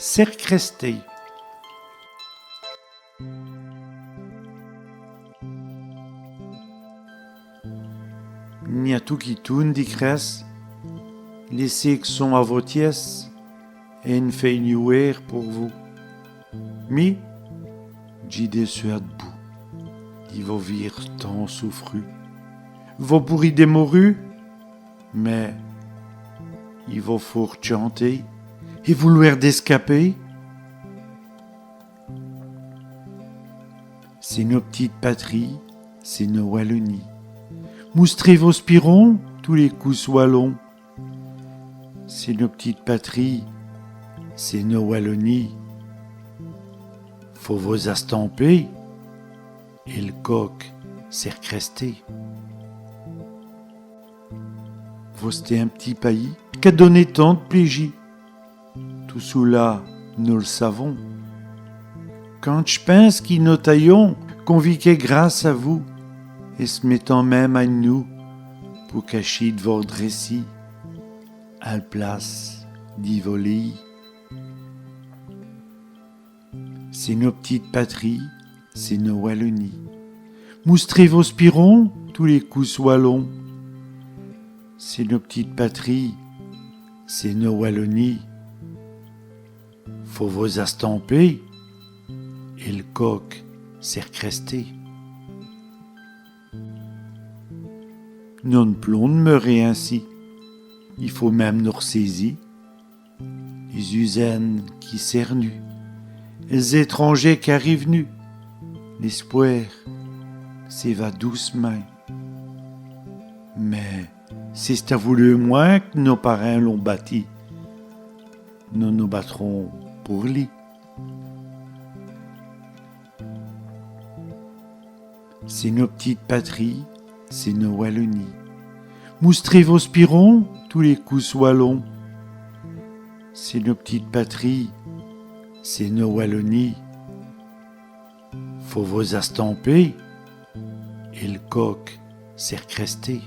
cerf cresté. Nia tout qui tourne dit cresse, laissez que son à vos tiesses, et une fait nouer pour vous. Mi, j'y désuade bout, dit vos vire tant souffru, vos pourris des morus, mais il vous faut chanter et vouloir d'escaper. C'est nos petites patries, c'est nos Wallonies. Moustrez vos spirons, tous les coups soient longs. C'est nos petites patries, c'est nos Wallonies. Faut vos estamper, et le coq s'est recresté. Vosté un petit pays qu'a donné tant de plaisir. Tout cela, nous le savons. Quand je pense qu'il nous taillons, qu'on vit que grâce à vous, et se mettant même à nous, pour cacher de votre récit, à la place d'y voler. C'est nos petites patries, c'est nos Wallonies. Moustrez vos spirons, tous les coups soient longs. C'est nos petites patries, c'est nos Wallonies. Faut vos estamper, et le coq s'est recresté. Non plomb demeurer ainsi, il faut même nous ressaisir. Les usaines qui cernuent, les étrangers qui arrivent nus, l'espoir s'éva doucement. Mais c'est à voulu moins que nos parrains l'ont bâti. Nous nous battrons pour lui. C'est nos petites patries, c'est nos Wallonies. Moustrez vos spirons, tous les coups soient longs. C'est nos petites patries, c'est nos Wallonies. Faut vos estamper, et le coq s'est recresté.